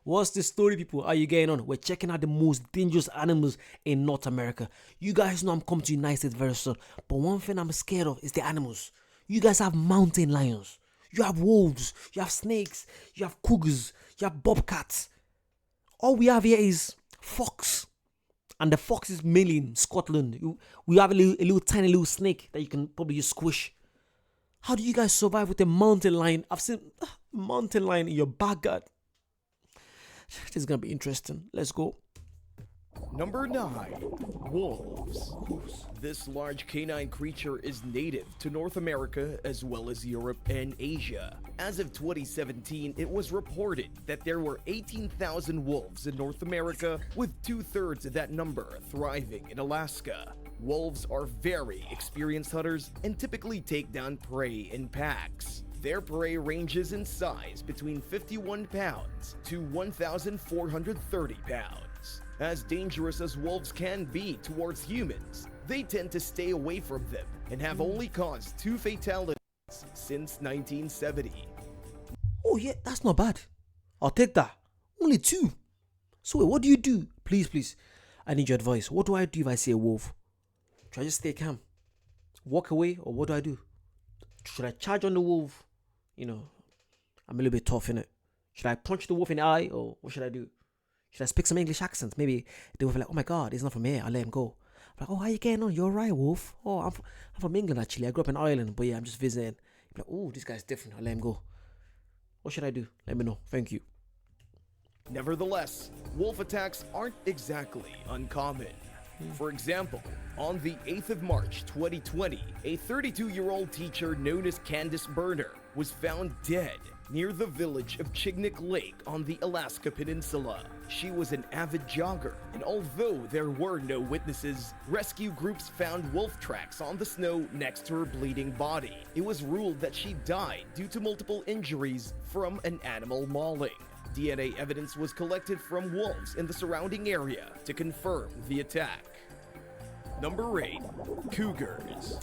What's the story, people? How you getting on? We're checking out the most dangerous animals in North America. You guys know I'm coming to United States very soon, but one thing I'm scared of is the animals. You guys have mountain lions, you have wolves, you have snakes, you have cougars, you have bobcats. All we have here is fox, and the fox is mainly in Scotland. We have a little tiny little snake that you can probably just squish. How do you guys survive with a mountain lion? I've seen a mountain lion in your backyard. This is gonna be interesting. Let's go. Number 9. Wolves. This large canine creature is native to North America as well as Europe and Asia. As of 2017, it was reported that there were 18,000 wolves in North America, with 2/3 of that number thriving in Alaska. Wolves are very experienced hunters and typically take down prey in packs. Their prey ranges in size between 51 pounds to 1,430 pounds. As dangerous as wolves can be towards humans, they tend to stay away from them and have only caused 2 fatalities since 1970. Oh yeah, that's not bad. I'll take that. Only 2. So wait, what do you do? Please, I need your advice. What do I do if I see a wolf? Should I just stay calm, walk away, or what do I do? Should I charge on the wolf? You know, I'm a little bit tough in it. Should I punch the wolf in the eye, or what should I do? Should I speak some English accents? Maybe they will be like, oh my God, he's not from here. I'll let him go. I'm like, oh, how you getting on? You're right, wolf. Oh, I'm from England, actually. I grew up in Ireland, but yeah, I'm just visiting. You're like, oh, this guy's different. I'll let him go. What should I do? Let me know. Thank you. Nevertheless, wolf attacks aren't exactly uncommon. For example, on the 8th of March 2020, a 32-year-old teacher known as Candace Berner was found dead near the village of Chignik Lake on the Alaska Peninsula. She was an avid jogger, and although there were no witnesses, rescue groups found wolf tracks on the snow next to her bleeding body. It was ruled that she died due to multiple injuries from an animal mauling. DNA evidence was collected from wolves in the surrounding area to confirm the attack. Number 8. Cougars.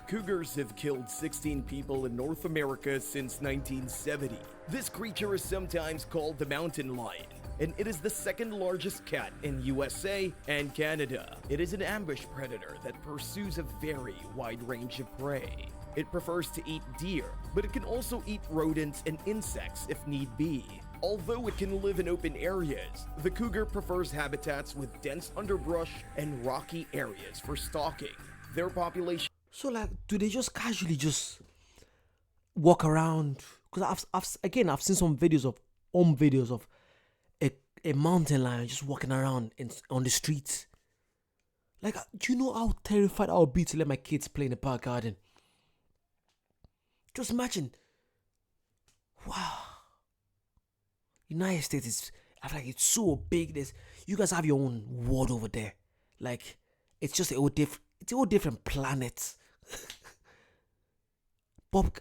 Cougars have killed 16 people in North America since 1970. This creature is sometimes called the mountain lion, and it is the second largest cat in USA and Canada. It is an ambush predator that pursues a very wide range of prey. It prefers to eat deer, but it can also eat rodents and insects if need be. Although it can live in open areas, the cougar prefers habitats with dense underbrush and rocky areas for stalking. Their population... So like, do they just casually just walk around? Because I've seen some videos of a mountain lion just walking around on the streets. Like, do you know how terrified I would be to let my kids play in the park garden? Just imagine. Wow. United States is, I feel like it's so big. You guys have your own world over there. Like, it's just a whole different planet. Bob.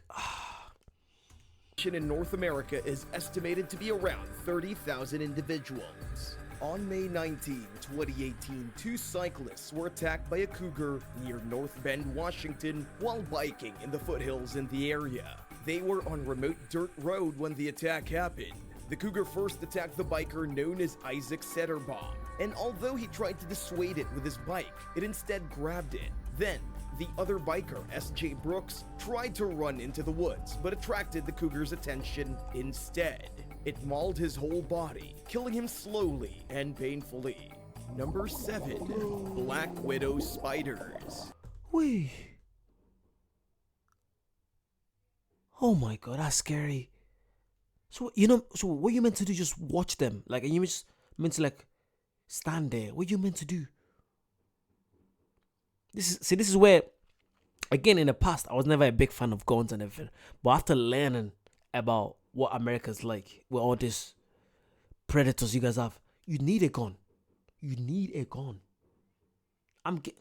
In North America is estimated to be around 30,000 individuals. On May 19, 2018, 2 cyclists were attacked by a cougar near North Bend, Washington, while biking in the foothills in the area. They were on remote dirt road when the attack happened. The cougar first attacked the biker known as Isaac Setterbaum, and although he tried to dissuade it with his bike, it instead grabbed it. Then, the other biker, S.J. Brooks, tried to run into the woods, but attracted the cougar's attention instead. It mauled his whole body, killing him slowly and painfully. Number 7. Black Widow Spiders. Wait. Oh my God, that's scary. So what you meant to do? Just watch them? Like, are you just meant to like stand there? What you meant to do? This is where, again, in the past, I was never a big fan of guns and everything. But after learning about what America's like with all these predators you guys have, you need a gun. You need a gun. I did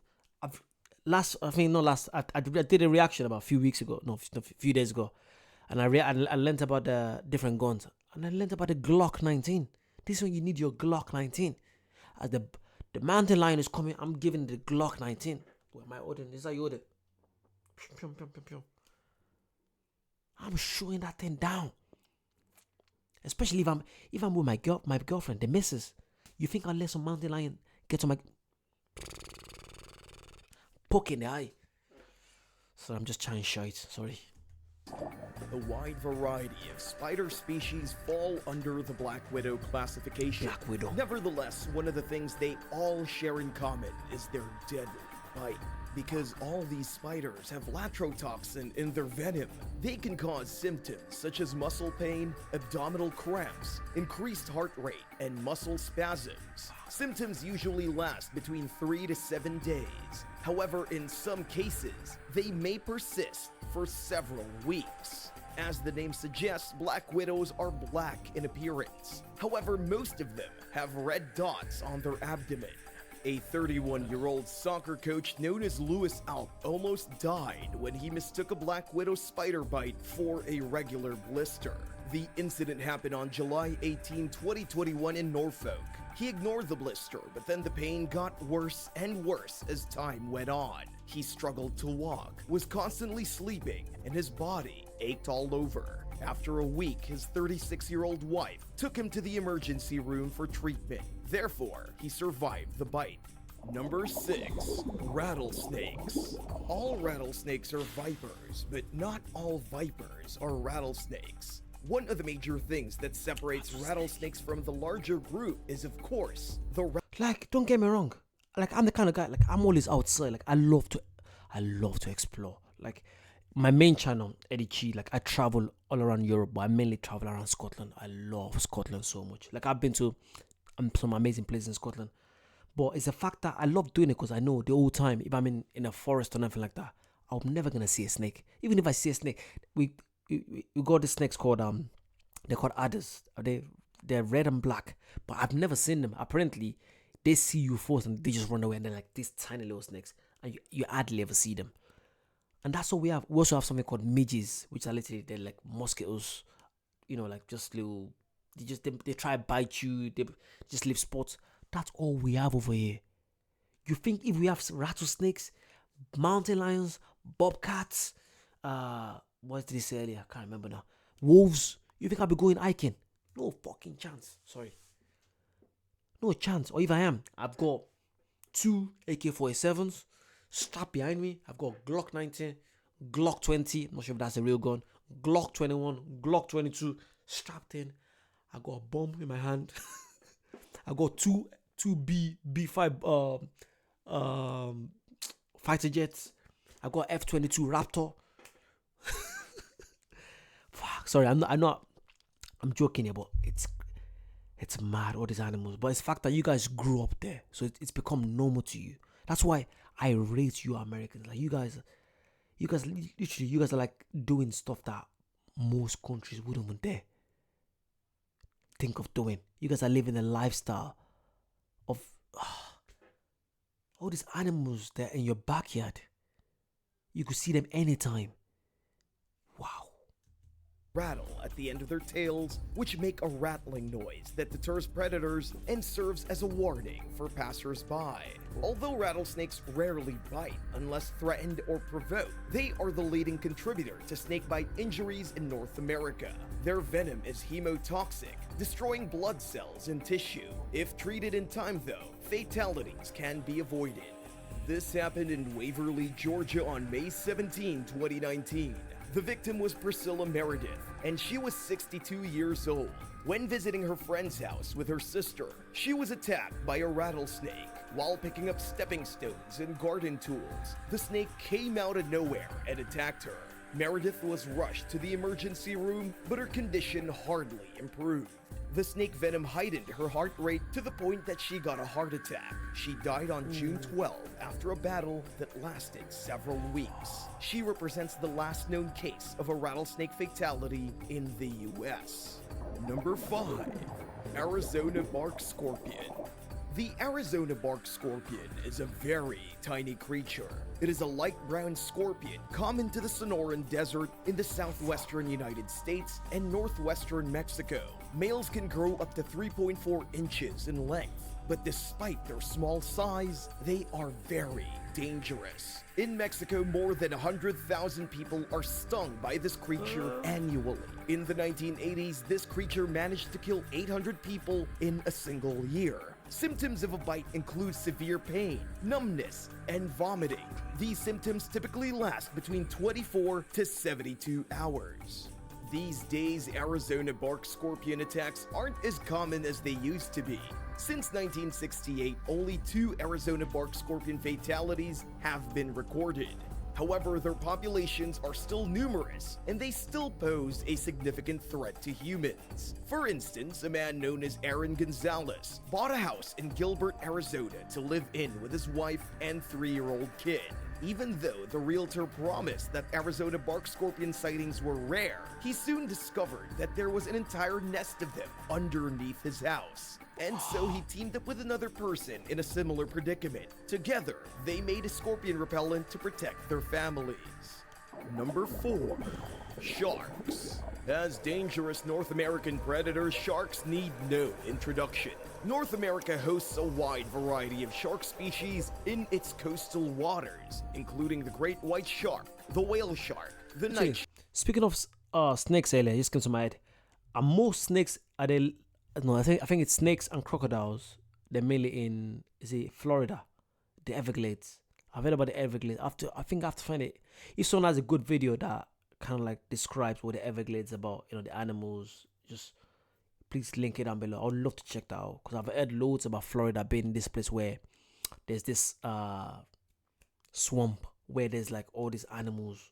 a reaction about a few days ago. And I learned about the different guns. And I learned about the Glock 19. This is when you need your Glock 19. As the mountain lion is coming, I'm giving the Glock 19. Where am I ordering? This is how you order. I'm shooting that thing down. Especially if I'm with my girlfriend, the missus. You think I'll let some mountain lion get to my poke in the eye? So I'm just trying shite. Sorry. A wide variety of spider species fall under the black widow classification. Black widow. Nevertheless, one of the things they all share in common is their deadly bite. Because all these spiders have latrotoxin in their venom, they can cause symptoms such as muscle pain, abdominal cramps, increased heart rate, and muscle spasms. Symptoms usually last between 3 to 7 days. However, in some cases, they may persist for several weeks. As the name suggests, black widows are black in appearance. However, most of them have red dots on their abdomen. A 31-year-old soccer coach known as Louis Alp almost died when he mistook a black widow spider bite for a regular blister. The incident happened on July 18, 2021 in Norfolk. He ignored the blister, but then the pain got worse and worse as time went on. He struggled to walk, was constantly sleeping, and his body ached all over. After a week, his 36-year-old wife took him to the emergency room for treatment. Therefore, he survived the bite. Number 6. Rattlesnakes. All rattlesnakes are vipers, but not all vipers are rattlesnakes. One of the major things that separates rattlesnakes from the larger group is, of course, Like, don't get me wrong. Like, I'm the kind of guy, like, I'm always outside. Like, I love to explore. Like, my main channel, Eddie Chi, like, I travel all around Europe, but I mainly travel around Scotland. I love Scotland so much. Like, I've been to some amazing places in Scotland. But it's a fact that I love doing it because I know the whole time, if I'm in a forest or nothing like that, I'm never going to see a snake. Even if I see a snake, we got the snakes called, they're called adders. They're red and black, but I've never seen them. Apparently, they see you first and they just run away, and they're like these tiny little snakes, and you hardly ever see them. And that's what we have. We also have something called midges, which are literally, they're like mosquitoes, like just little. They try to bite you. They just leave spots. That's all we have over here. You think if we have rattlesnakes, mountain lions, bobcats, what did they say earlier? I can't remember now. Wolves. You think I'll be going hiking? No fucking chance. Sorry. No chance. Or if I am, I've got 2 AK-47s strapped behind me. I've got Glock 19, Glock 20. I'm not sure if that's a real gun. Glock 21, Glock 22 strapped in. I got a bomb in my hand. I got two B5 fighter jets. I got F-22 Raptor. Fuck, sorry, I'm joking here, but it's mad, all these animals. But it's the fact that you guys grew up there, so it's become normal to you. That's why I rate you Americans. Like, you guys literally, you guys are like doing stuff that most countries wouldn't even dare think of doing. You guys are living a lifestyle of all these animals that are in your backyard. You could see them anytime. Wow. Rattle at the end of their tails, which make a rattling noise that deters predators and serves as a warning for passers-by. Although rattlesnakes rarely bite unless threatened or provoked, they are the leading contributor to snakebite injuries in North America. Their venom is hemotoxic, destroying blood cells and tissue. If treated in time, though, fatalities can be avoided. This happened in Waverly, Georgia on May 17, 2019. The victim was Priscilla Meredith, and she was 62 years old. When visiting her friend's house with her sister, she was attacked by a rattlesnake. While picking up stepping stones and garden tools, the snake came out of nowhere and attacked her. Meredith was rushed to the emergency room, but her condition hardly improved. The snake venom heightened her heart rate to the point that she got a heart attack. She died on June 12 after a battle that lasted several weeks. She represents the last known case of a rattlesnake fatality in the US. Number 5. Arizona bark scorpion. The Arizona bark scorpion is a very tiny creature. It is a light brown scorpion common to the Sonoran Desert in the southwestern United States and northwestern Mexico. Males can grow up to 3.4 inches in length. But despite their small size, they are very dangerous. In Mexico, more than 100,000 people are stung by this creature annually. In the 1980s, this creature managed to kill 800 people in a single year. Symptoms of a bite include severe pain, numbness, and vomiting. These symptoms typically last between 24 to 72 hours. These days, Arizona bark scorpion attacks aren't as common as they used to be. Since 1968, only 2 Arizona bark scorpion fatalities have been recorded. However, their populations are still numerous, and they still pose a significant threat to humans. For instance, a man known as Aaron Gonzalez bought a house in Gilbert, Arizona to live in with his wife and 3-year-old kid. Even though the realtor promised that Arizona bark scorpion sightings were rare, he soon discovered that there was an entire nest of them underneath his house. And so he teamed up with another person in a similar predicament. Together, they made a scorpion repellent to protect their families. Number 4. Sharks. As dangerous North American predators, sharks need no introduction. North America hosts a wide variety of shark species in its coastal waters, including the great white shark, the whale shark, the night shark. Speaking of snakes earlier, just came to my head. Are most snakes are they? No, I think it's snakes and crocodiles. They're mainly in Florida, the Everglades. I've heard about the Everglades. I think I have to find it. If someone has a good video that kind of like describes what the Everglades about, the animals, just please link it down below. I would love to check that out because I've heard loads about Florida being this place where there's this swamp where there's like all these animals.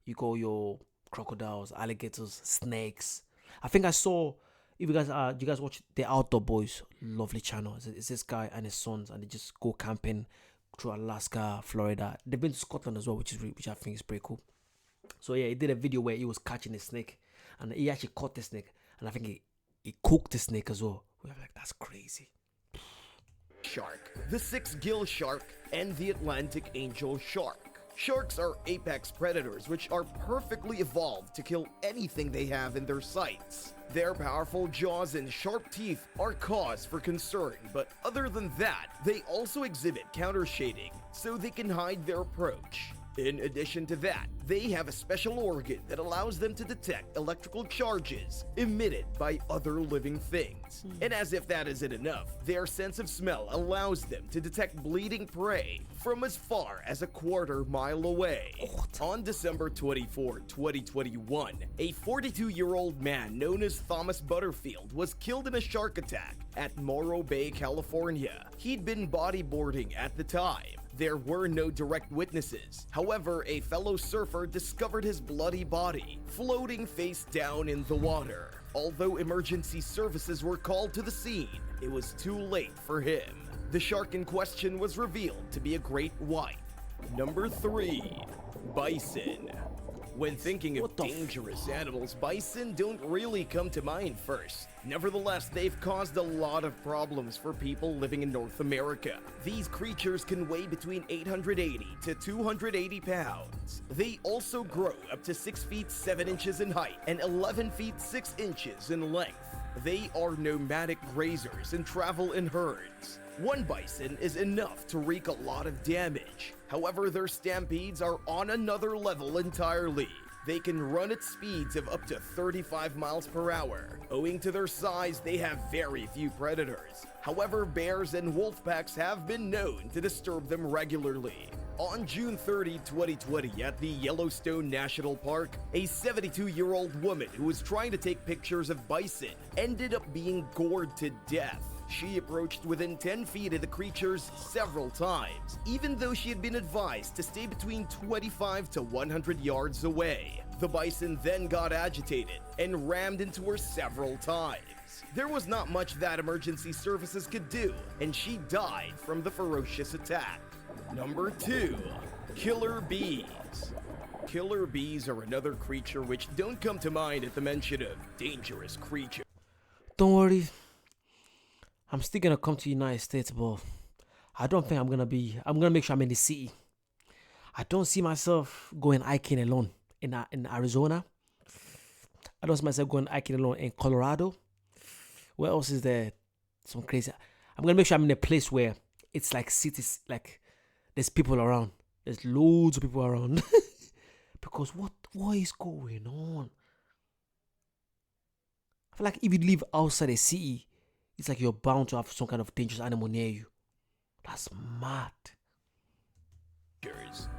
You go your crocodiles, alligators, snakes. I think I saw. If you guys watch the Outdoor Boys, lovely channel. It's this guy and his sons, and they just go camping through Alaska, Florida. They've been to Scotland as well, which I think is pretty cool. So yeah, he did a video where he was catching a snake, and he actually caught the snake, and I think he cooked the snake as well. We're like, that's crazy. Shark, the 6-gill shark, and the Atlantic angel shark. Sharks are apex predators which are perfectly evolved to kill anything they have in their sights. Their powerful jaws and sharp teeth are cause for concern, but other than that, they also exhibit counter shading, so they can hide their approach. In addition to that, they have a special organ that allows them to detect electrical charges emitted by other living things. And as if that isn't enough, their sense of smell allows them to detect bleeding prey from as far as a quarter-mile away. On December 24, 2021, a 42-year-old man known as Thomas Butterfield was killed in a shark attack at Morro Bay, California. He'd been bodyboarding at the time. There were no direct witnesses. However, a fellow surfer discovered his bloody body floating face down in the water. Although emergency services were called to the scene, it was too late for him. The shark in question was revealed to be a great white. Number 3. Bison. When thinking of dangerous animals, bison don't really come to mind first. Nevertheless, they've caused a lot of problems for people living in North America. These creatures can weigh between 880 to 280 pounds. They also grow up to 6 feet 7 inches in height and 11 feet 6 inches in length. They are nomadic grazers and travel in herds. One bison is enough to wreak a lot of damage. However, their stampedes are on another level entirely. They can run at speeds of up to 35 miles per hour. Owing to their size, they have very few predators. However, bears and wolf packs have been known to disturb them regularly. On June 30, 2020, at the Yellowstone National Park, a 72-year-old woman who was trying to take pictures of bison ended up being gored to death. She approached within 10 feet of the creatures several times, even though she had been advised to stay between 25 to 100 yards away. The bison then got agitated and rammed into her several times. There was not much that emergency services could do, and she died from the ferocious attack. Number 2. Killer bees. Killer bees are another creature which don't come to mind at the mention of dangerous creatures. Don't worry, I'm still gonna come to the United States, but I don't think I'm gonna make sure I'm in the city. I don't see myself going hiking alone in Arizona. I don't see myself going hiking alone in Colorado. Where else is there? Some crazy. I'm gonna make sure I'm in a place where it's like cities, like there's people around. There's loads of people around. Because what is going on? I feel like if you live outside a city, it's like you're bound to have some kind of dangerous animal near you. That's mad.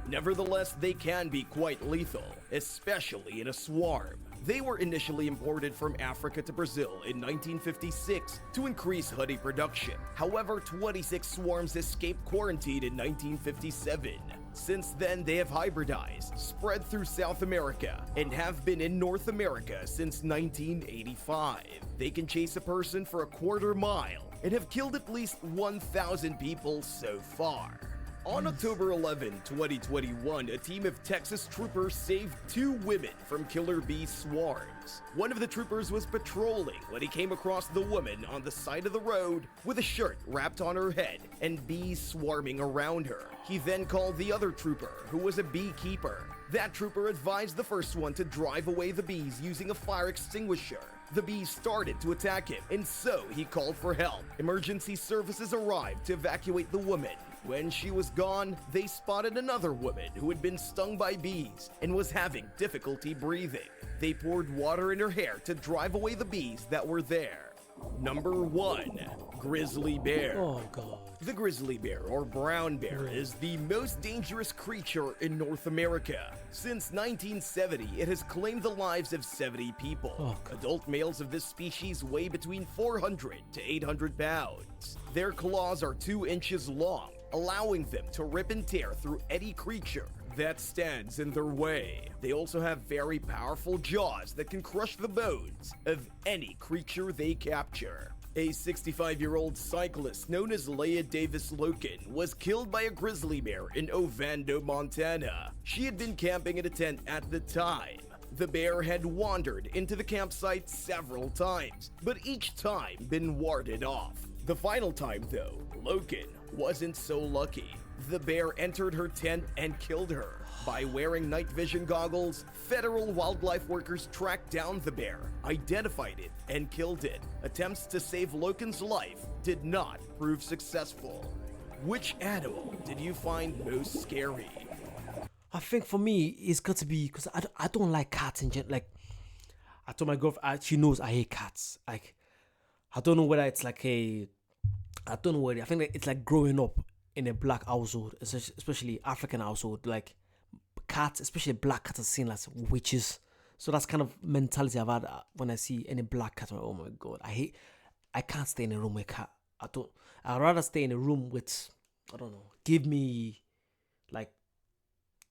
Nevertheless, they can be quite lethal, especially in a swarm. They were initially imported from Africa to Brazil in 1956 to increase honey production. However, 26 swarms escaped quarantine in 1957. Since then, they have hybridized, spread through South America, and have been in North America since 1985. They can chase a person for a quarter mile and have killed at least 1,000 people so far. On October 11, 2021, a team of Texas troopers saved 2 women from killer bee swarms. One of the troopers was patrolling when he came across the woman on the side of the road with a shirt wrapped on her head and bees swarming around her. He then called the other trooper, who was a beekeeper. That trooper advised the first one to drive away the bees using a fire extinguisher. The bees started to attack him, and so he called for help. Emergency services arrived to evacuate the woman. When she was gone, they spotted another woman who had been stung by bees and was having difficulty breathing. They poured water in her hair to drive away the bees that were there. Number 1. Grizzly bear. Oh god. The grizzly bear, or brown bear, is the most dangerous creature in North America. Since 1970, it has claimed the lives of 70 people. Oh, Adult males of this species weigh between 400 to 800 pounds. Their claws are 2 inches long, allowing them to rip and tear through any creature that stands in their way. They also have very powerful jaws that can crush the bones of any creature they capture. A 65-year-old cyclist known as Leah Davis Loken was killed by a grizzly bear in Ovando, Montana. She had been camping in a tent at the time. The bear had wandered into the campsite several times, but each time been warded off. The final time, though, Loken wasn't so lucky. The bear entered her tent and killed her. By wearing night vision goggles, federal wildlife workers tracked down the bear, identified it, and killed it. Attempts to save Loken's life did not prove successful. Which animal did you find most scary? I think for me, it's got to be because I don't like cats in general. Like, I told my girlfriend, she knows I hate cats. Like, I don't know whether it's like I don't know what I think it's like growing up in a black household, especially African household. Like cats, especially black cats, are seen as witches. So that's kind of mentality I've had when I see any black cat. I'm like, oh my god, I can't stay in a room with a cat. I'd rather stay in a room with, I don't know, give me like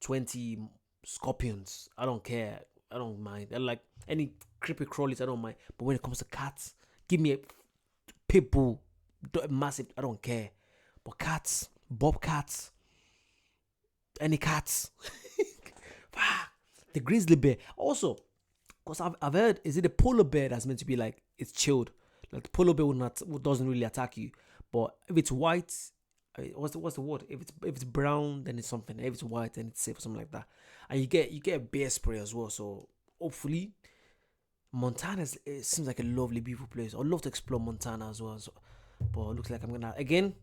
20 scorpions. I don't care. I don't mind. I like any creepy crawlies. I don't mind. But when it comes to cats, give me a pit bull, massive. I don't care. But cats, bobcats, any cats. The grizzly bear. Also, because I've heard, is it a polar bear that's meant to be like, it's chilled? Like the polar bear doesn't really attack you. But if it's white, what's the word? If it's brown, then it's something. If it's white, then it's safe or something like that. And you get bear spray as well. So hopefully, Montana it seems like a lovely, beautiful place. I'd love to explore Montana as well. So, but it looks like I'm gonna again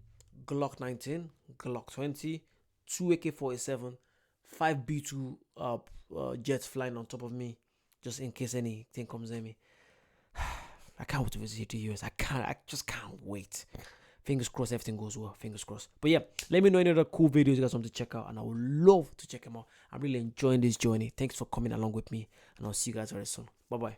Glock 19, Glock 20, 2 AK-47, 5 B2 jets flying on top of me, just in case anything comes at me. I can't wait to visit the US. I just can't wait. Fingers crossed everything goes well. Fingers crossed. But yeah, let me know any other cool videos you guys want to check out, and I would love to check them out. I'm really enjoying this journey. Thanks for coming along with me, and I'll see you guys very soon. Bye bye.